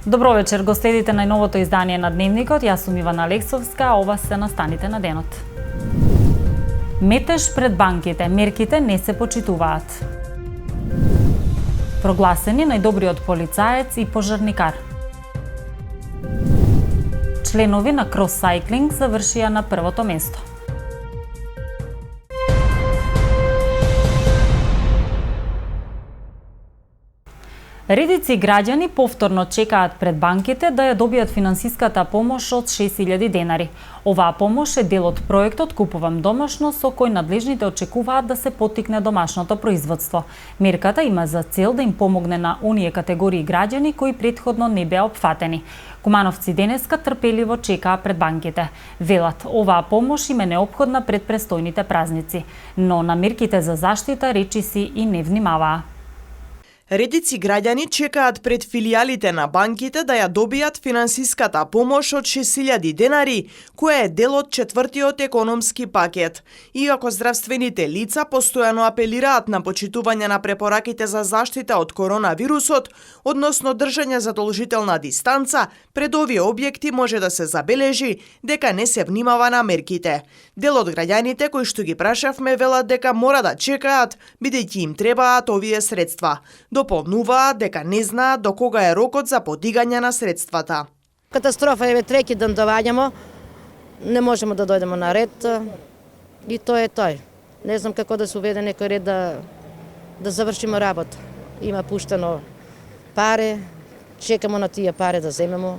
Добро вечер, го следите најновото издание на Дневникот. Јас сум Ивана Алексовска, а ова се настаните на денот. Метеж пред банките, мерките не се почитуваат. Прогласени најдобриот полицаец и пожарникар. Членови на Крос Сайклинг завршија на првото место. Редици граѓани повторно чекаат пред банките да ја добијат финансиската помош од 6000 денари. Оваа помош е дел од проектот Купувам домашно, со кој надлежните очекуваат да се поттикне домашното производство. Мерката има за цел да им помогне на оние категории граѓани кои претходно не беа опфатени. Кумановци денеска трпеливо чекаа пред банките. Велат, оваа помош им е неопходна пред престојните празници, но на мерките за заштита речиси и не внимаваа. Редици граѓани чекаат пред филијалите на банките да ја добијат финансиската помош од 6000 денари, која е дел од четвртиот економски пакет. Иако здравствените лица постојано апелираат на почитување на препораките за заштита од коронавирусот, односно држање задолжителна дистанца, пред овие објекти може да се забележи дека не се внимава на мерките. Дел од граѓаните кои што ги прашавме велат дека мора да чекаат, бидејќи им требаат овие средства. Дополнуваат дека не знаат до кога е рокот за подигање на средствата. Катастрофа е, трети ден доваѓамо, не можеме да дојдеме на ред и тој е тој. Не знам како да се уведе некој ред да завршиме работа. Има пуштено пари, чекамо на тие пари да земемо.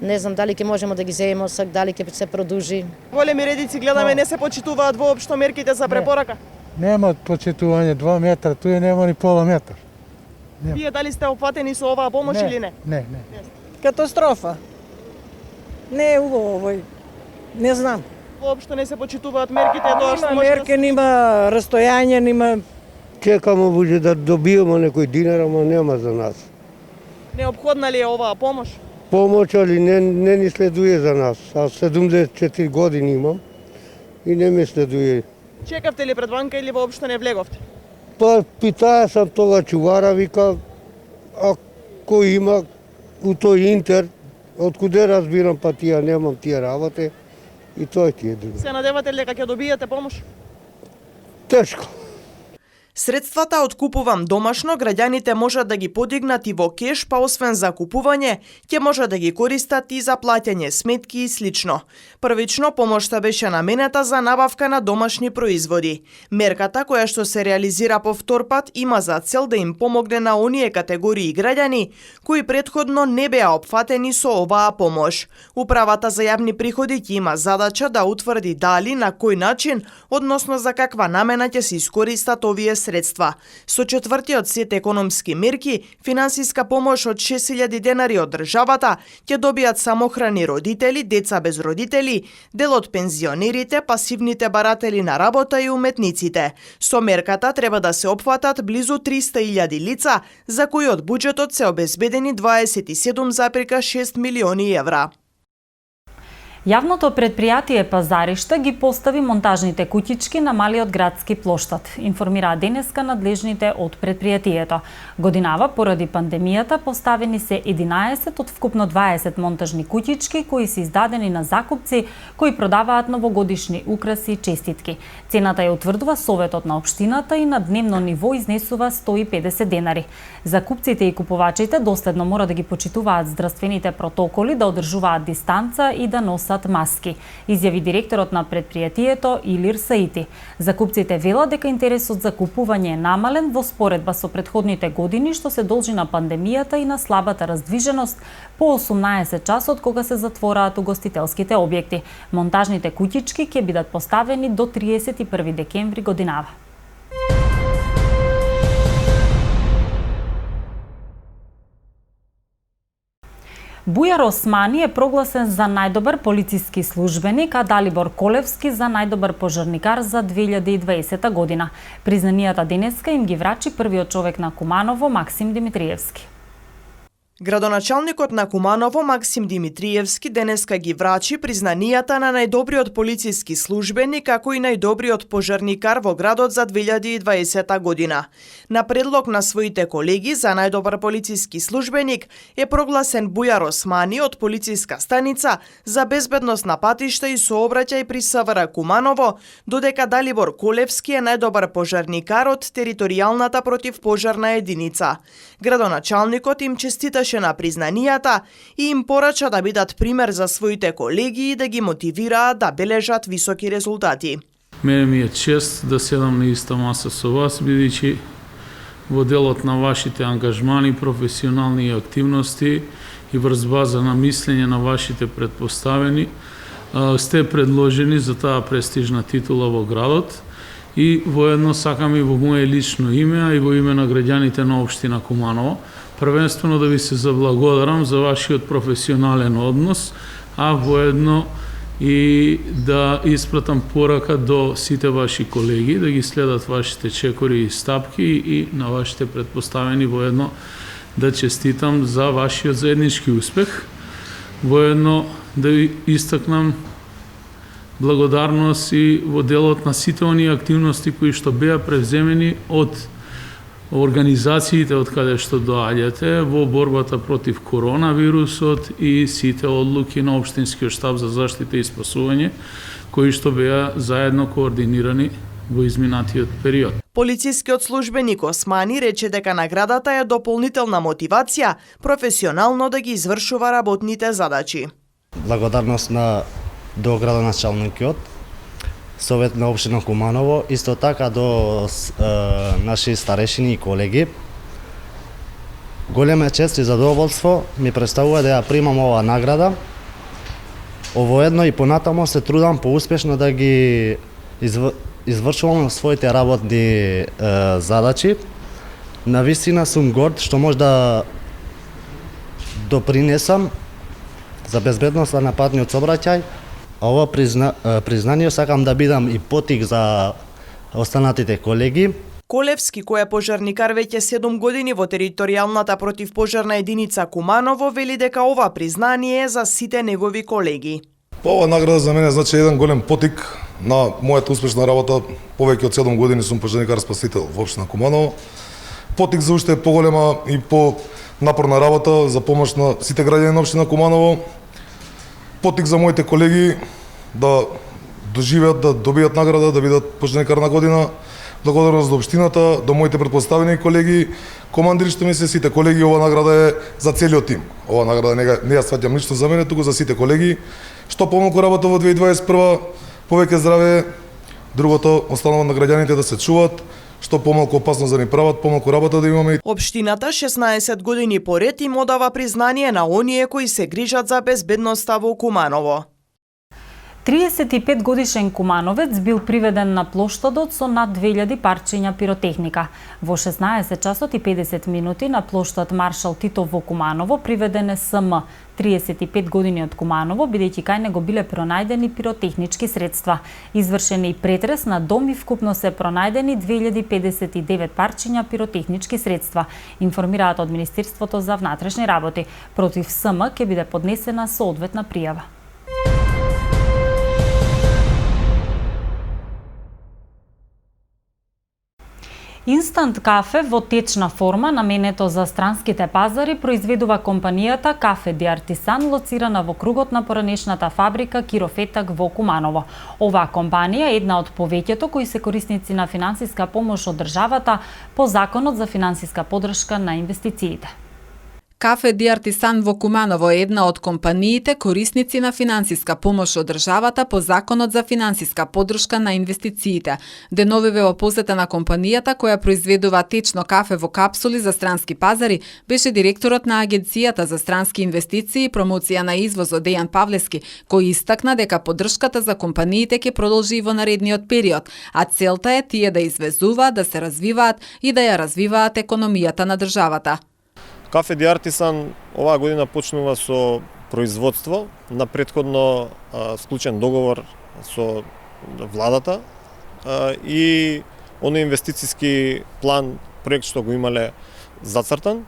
Не знам дали ќе можеме да ги земеме, дали ќе се продужи. Големи редици гледаме не се почитуваат воопшто мерките за препорака. Нема почитување 2 метра, туе нема ни пола метар. Вие дали сте опфатени со оваа помош или не? Не. Катастрофа. Не е убаво овој. Не знам. Воопшто не се почитуваат мерките, тоа што Нема може мерки, нема растојање, нема... Чекамо може да добиеме некој динар, ама нема за нас. Неопходна ли е оваа помош? Помош, али не ни следуе за нас. Аз 74 години имам и не ме следуе. Чекавте ли пред банка или воопшто не влеговте? Па питаа сам тога чувара, вика, ако има у тој интер, откуде разбирам, па тија немам тие работи и тој ти е друго. Се надевате ли дека ќе добиете помош? Тешко. Средствата од Купувам домашно граѓаните можат да ги подигнат и во кеш, па освен за купување, ќе можат да ги користат и за плаќање сметки и слично. Првично помошта беше наменета за набавка на домашни производи. Мерката, која што се реализира по втор пат, има за цел да им помогне на оние категории граѓани кои претходно не беа опфатени со оваа помош. Управата за јавни приходи ќе има задача да утврди дали, на кој начин, односно за каква намена ќе се искористат овие средства. Со четвртиот сет економски мерки, финансиска помош од 6000 денари од државата ќе добијат самохрани родители, деца без родители, дел од пензионерите, пасивните баратели на работа и уметниците. Со мерката треба да се опфатат близу 300.000 лица, за кои од буџетот се обезбедени 27,6 милиони евра. Јавното предпријатие Пазариште ги постави монтажните куќички на малиот градски плоштад, информираа денеска надлежните од предпријатието. Годинава, поради пандемијата, поставени се 11 од вкупно 20 монтажни куќички кои се издадени на закупци кои продаваат новогодишни украси и честитки. Цената ја утврдува Советот на општината и на дневно ниво изнесува 150 денари. Закупците и купувачите доследно мора да ги почитуваат здравствените протоколи, да одржуваат дистанца и да носат маски, изјави директорот на предпријатието Илир Саити. Закупците велат дека интересот за купување е намален во споредба со претходните години, што се должи на пандемијата и на слабата раздвиженост по 18 часот кога се затвораат угостителските објекти. Монтажните куќички ќе бидат поставени до 31 декември годинава. Бујар Османи е прогласен за најдобар полициски службеник, а Далибор Колевски за најдобар пожарникар за 2020 година. Признанијата денеска им ги врачи првиот човек на Куманово, Максим Димитриевски. Градоначалникот на Куманово Максим Димитриевски денеска ги врачи признанијата на најдобриот полициски службеник како и најдобриот пожарникар во градот за 2020 година. На предлог на своите колеги за најдобар полициски службеник е прогласен Бујар Османи од полициска станица за безбедност на патишта и сообраќај при СВР Куманово, додека Далибор Колевски е најдобар пожарникар од територијалната противпожарна единица. Градоначалникот им честиташе на признанијата и им порача да бидат пример за своите колеги и да ги мотивираат да бележат високи резултати. Мене ми е чест да седам на иста маса со вас, бидејќи во делот на вашите ангажмани, професионални активности и врз база на мислење на вашите предпоставени, сте предложени за таа престижна титула во градот и воедно сакам и во моје лично име, а и во име на граѓаните на општина Куманово, првенствено да ви се заблагодарам за вашиот професионален однос, а воедно и да испратам порака до сите ваши колеги, да ги следат вашите чекори и стапки и на вашите предпоставени воедно да честитам за вашиот заеднички успех. Воедно да ви истакнам благодарност и во делот на сите оние активности кои што беа превземени од организациите од каде што доаѓате во борбата против коронавирусот и сите одлуки на Општинскиот штаб за заштита и спасување, кои што беа заедно координирани во изминатиот период. Полицискиот службеник Османи рече дека наградата е дополнителна мотивација професионално да ги извршува работните задачи. Благодарност до градоначалникот, Совет на општина Куманово, исто така до наши старешини и колеги. Голема чест и задоволство ми представува да ја примам оваа награда. Овоедно и понатамо се трудам поуспешно да ги извршувам своите работни задачи. Навистина сум горд што може да допринесам за безбедноста на патниот сообраќај. Ова признание сакам да бидам и потик за останатите колеги. Колевски, кој е пожарникар веќе 7 години во територијалната противпожарна единица Куманово, вели дека ова признание е за сите негови колеги. Ова награда за мене значи еден голем потик на мојата успешна работа. Повеќе од 7 години сум пожарникар спасител во општина Куманово. Потик за уште поголема и по напорна работа за помош на сите граѓани на општина Куманово. Потик за моите колеги да доживеат, да добијат награда, да бидат пожарникар на година. Благодарност до општината, до моите претпоставени колеги, командири што ми се сите колеги, ова награда е за целиот тим. Ова награда не ја сваќам лично за мене, туку за сите колеги. Што помалку работа во 2021, повеќе здраве, другото останува на граѓаните да се чуваат, што помалку опасно да ни прават, помалку работа да имаме. Општината 16 години поред им одава признание на оние кои се грижат за безбедноста во Куманово. 35 годишен кумановец бил приведен на плоштадот со над 2000 парчиња пиротехника. Во 16 часот и 50 минути на плоштад Маршал Титов во Куманово приведен е СМ, 35 години од Куманово, бидејќи кај него биле пронајдени пиротехнички средства. Извршен е и претрес на дом и вкупно се пронајдени 2059 парчиња пиротехнички средства, информираат од Министерството за внатрешни работи. Против СМ ќе биде поднесена соодветна пријава. Инстант кафе во течна форма, наменето за странските пазари, произведува компанијата Кафе Ди Артисан, лоцирана во кругот на поранешната фабрика Кирофетак во Куманово. Оваа компанија е една од повеќето кои се корисници на финансиска помош од државата по Законот за финансиска поддршка на инвестициите. Кафе Ди Артисан во Куманово е една од компаниите корисници на финансиска помош од државата по Законот за финансиска поддршка на инвестициите. Деновиве во посета на компанијата која произведува течно кафе во капсули за странски пазари беше директорот на Агенцијата за странски инвестиции и промоција на извозот Дејан Павлевски, кој истакна дека поддршката за компаниите ќе продолжи и во наредниот период, а целта е тие да извезуваат, да се развиваат и да ја развиваат економијата на државата. Кафе Ди Артисан оваа година почнува со производство на претходно склучен договор со владата и оној инвестициски план, проект што го имале зацртан.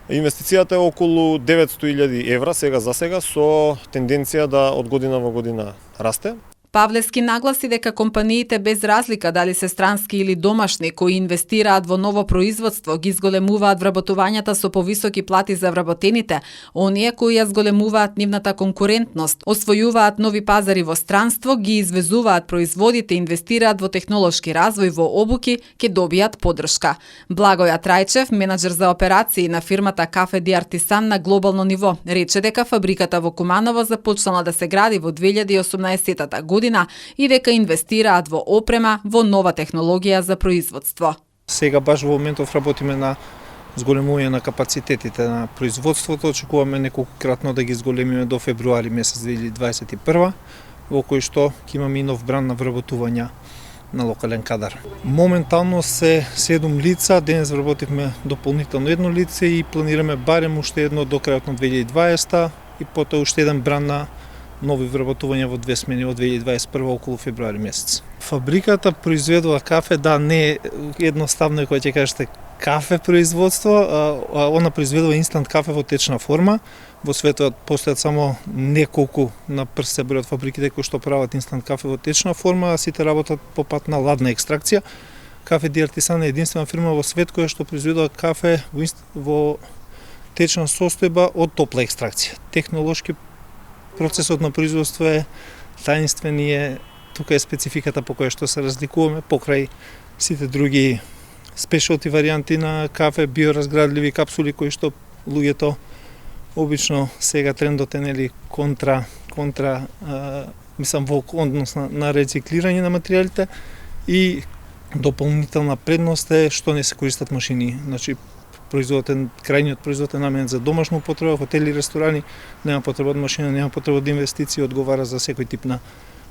Инвестицијата е околу 900.000 евра за сега со тенденција да од година во година расте. Павлевски нагласи дека компаниите без разлика дали се странски или домашни кои инвестираат во ново производство ги зголемуваат вработувањата со повисоки плати за вработените, оние кои ја зголемуваат нивната конкурентност, освојуваат нови пазари во странство, ги извезуваат производите, инвестираат во технолошки развој, во обуки, ќе добијат поддршка. Благоја Трајчев, менаџер за операции на фирмата Кафе Ди Артисан на глобално ниво, рече дека фабриката во Куманово започнала да се гради во 2018 година и дека инвестираат во опрема, во нова технологија за производство. Сега баш во моментов работиме на зголемување на капацитетите на производството, очекуваме неколкократно да ги зголемиме до февруари месец 2021, во кој што ќе имаме и нов бранд на вработување на локален кадар. Моментално се 7 лица, денес вработивме дополнително едно лице и планираме барем уште едно до крајот на 2020 и потоа уште еден бранд на нови вработувања во 2 смени во 2021 околу февруари месец. Фабриката произведува кафе, да, не е едноставно кога ќе кажете кафе производство, она произведува инстант кафе во течна форма. Во светот постојат само неколку на прст се бројат фабриките кои што прават инстант кафе во течна форма, а сите работат по пат на ладна екстракција. Кафе Ди Артисан е единствена фирма во свет која што произведува кафе во течна состојба од топла екстракција. Технолошки процесот на производство е таинствен и тука е спецификата по која што се разликуваме покрај сите други спешалти варијанти на кафе, биоразградливи капсули кои што луѓето обично сега трендот е нели мислам во однос на рециклирање на материјалите и дополнителна предност е што не се користат машини. Значи крајниот производ е наменет за домашна употреба, хотели и ресторани, нема потреба од машина, нема потреба од инвестиции, одговара за секој тип на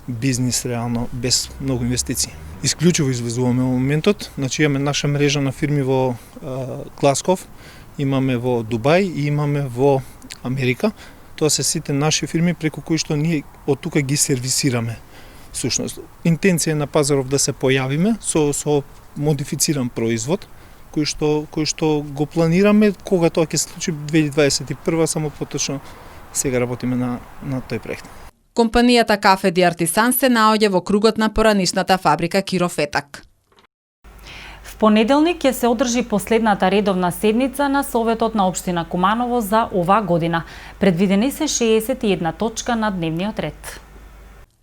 бизнис реално без многу инвестиции. Исклучиво извезуваме во моментот, значи имаме наша мрежа на фирми во Гласков, имаме во Дубај и имаме во Америка. Тоа се сите наши фирми преку кои што ние од тука ги сервисираме. Всушност, интенција на пазаров да се појавиме со модифициран производ, кој што го планираме кога тоа ќе се случи 2021, само поточно сега работиме на тој проект. Компанијата Кафе Ди Артисан се наоѓа во кругот на поранишната фабрика Кирофетак. В понеделник ќе се одржи последната редовна седница на Советот на општина Куманово за оваа година. Предвидени се 61 точка на дневниот ред.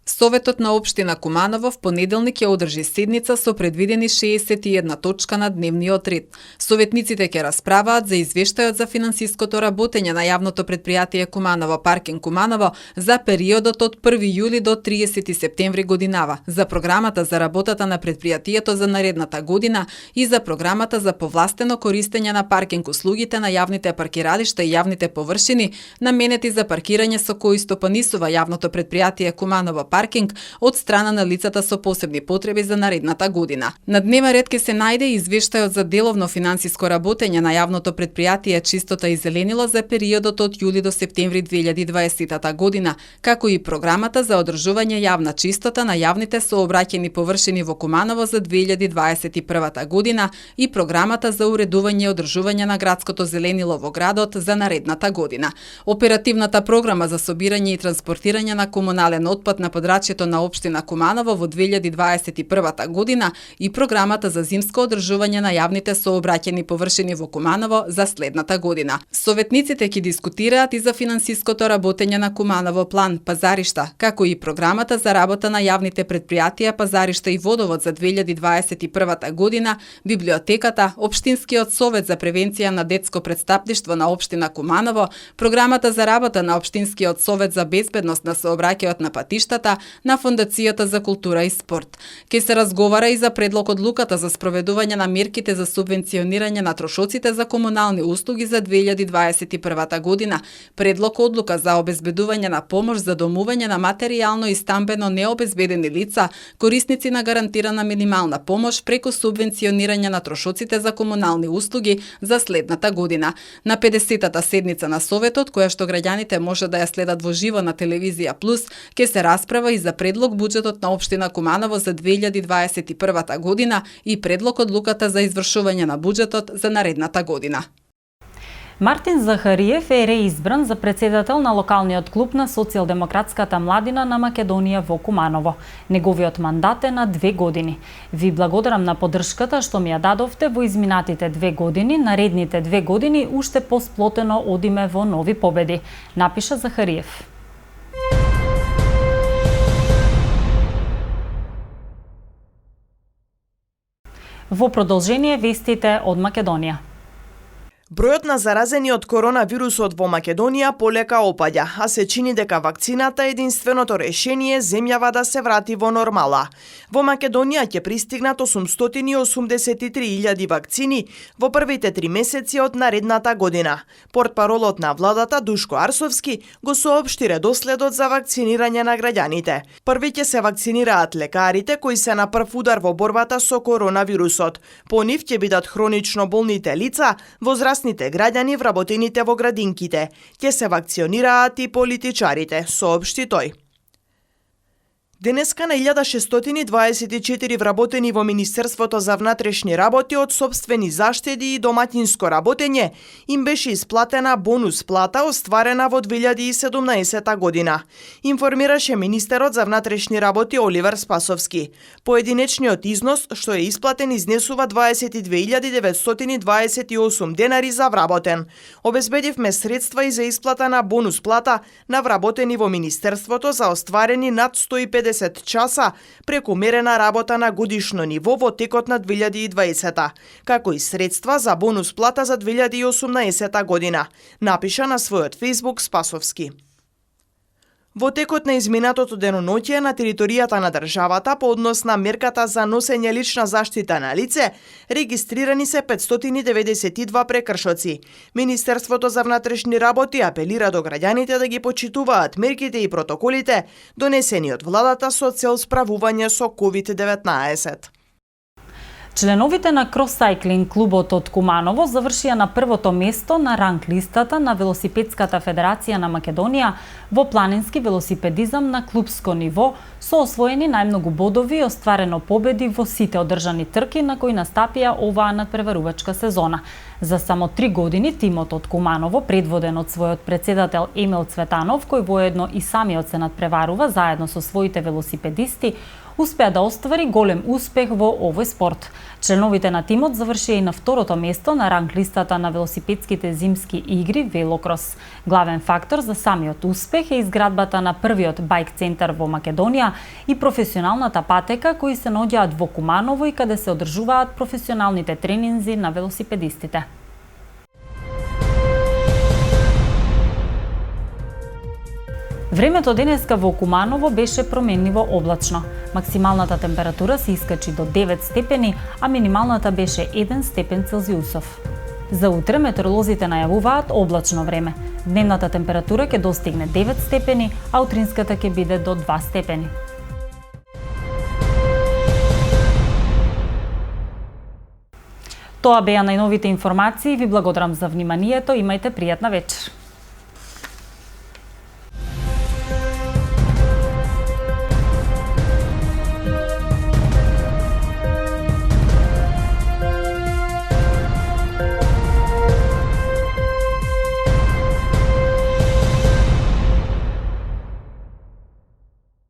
Советот на општина Куманово в понеделник ќе одржи седница со предвидени 61 точка на дневниот ред. Советниците ќе расправаат за извештајот за финансиското работење на јавното претпријатие Куманово паркинг Куманово за периодот од 1 јули до 30 септември годинава, за програмата за работата на претпријатието за наредната година и за програмата за повластено користење на паркинг услугите на јавните паркиралишта и јавните површини наменети за паркирање со кои стопанисува јавното претпријатие Куманово паркинг од страна на лицата со посебни потреби за наредната година. На дневен ред ќе се најде извештајот за деловно финансиско работење на јавното претпријатие Чистота и зеленило за периодот од јули до септември 2020 година, како и програмата за одржување јавна чистота на јавните сообраќајни површини во Куманово за 2021 година и програмата за уредување и одржување на градското зеленило во градот за наредната година. Оперативната програма за собирање и транспортирање на комунален отпад на подрачјето на општина Куманово во 2021 година и програмата за зимско одржување на јавните сообраќајни површини во Куманово за следната година. Советниците ќе дискутираат и за финансиското работење на Куманово план пазаришта, како и програмата за работа на јавните претпријатија пазаришта и водовод за 2021 година, библиотеката, Општинскиот совет за превенција на детско претстапништво на општина Куманово, програмата за работа на Општинскиот совет за безбедност на сообраќајот на патиштата, на Фондацијата за култура и спорт. Ке се разговара и за предлог одлуката за спроведување на мерките за субвенционирање на трошоците за комунални услуги за 2021 година, предлог одлука за обезбедување на помош за домување на материјално и стамбено необезбедени лица, корисници на гарантирана минимална помош преку субвенционирање на трошоците за комунални услуги за следната година. На 50-та седница на Советот, која што граѓаните може да ја следат во живо на Телевизија Плюс, ке се расправа и за предлог буџетот на општина Куманово за 2021 година и предлог одлуката за извршување на буџетот за наредната година. Мартин Захариев е реизбран за председател на локалниот клуб на социјалдемократската младина на Македонија во Куманово. Неговиот мандат е на 2 години. Ви благодарам на поддршката што ми ја дадовте во изминатите 2 години, наредните 2 години уште посплотено одиме во нови победи, напиша Захариев. Во продолжение вестите од Македонија. Бројот на заразени од коронавирусот во Македонија полека опаѓа, а се чини дека вакцината е единственото решение земјава да се врати во нормала. Во Македонија ќе пристигнат 883.000 вакцини во првите 3 месеци од наредната година. Портпаролот на владата Душко Арсовски го соопшти редоследот за вакцинирање на граѓаните. Први ќе се вакцинираат лекарите кои се на прв удар во борбата со коронавирусот. По нив ќе бидат хронично болните лица, возрастните граѓани, вработените во градинките. Ќе се вакционираат и политичарите, соопшти тој. Денеска на 1624 вработени во Министерството за внатрешни работи од собствени заштеди и доматинско работење им беше исплатена бонус плата остварена во 2017 година, информираше министерот за внатрешни работи Оливер Спасовски. Поединечниот износ што е исплатен изнесува 22.928 денари за вработен. Обезбедивме средства и за исплата на бонус плата на вработени во Министерството за остварени над 150 часа прекумерена работа на годишно ниво во текот на 2020, како и средства за бонус плата за 2018 година, напиша на својот Facebook Спасовски. Во текот на изминатото деноноќе на територијата на државата по однос на мерката за носење лична заштита на лице, регистрирани се 592 прекршоци. Министерството за внатрешни работи апелира до граѓаните да ги почитуваат мерките и протоколите донесени од владата со цел справување со COVID-19. Членовите на крос-сайклинг клубот од Куманово завршија на првото место на ранг листата на Велосипедската федерација на Македонија во планински велосипедизам на клубско ниво, со освоени најмногу бодови и остварено победи во сите одржани трки на кои настапија оваа надпреварувачка сезона. За само 3 години тимот од Куманово, предводен од својот председател Емил Цветанов, кој воедно и самиот се надпреварува заедно со своите велосипедисти, успеа да оствари голем успех во овој спорт. Членовите на тимот завршија и на второто место на ранг листата на велосипедските зимски игри Велокрос. Главен фактор за самиот успех е изградбата на првиот байк центар во Македонија и професионалната патека кои се наоѓаат во Куманово и каде се одржуваат професионалните тренинзи на велосипедистите. Времето денеска во Куманово беше променливо облачно. Максималната температура се искачи до 9 степени, а минималната беше 1 степен Целзиусов. За утре метеоролозите најавуваат облачно време. Дневната температура ќе достигне 9 степени, а утринската ќе биде до 2 степени. Тоа беа најновите информации. Ви благодарам за вниманието. Имајте пријатна вечер.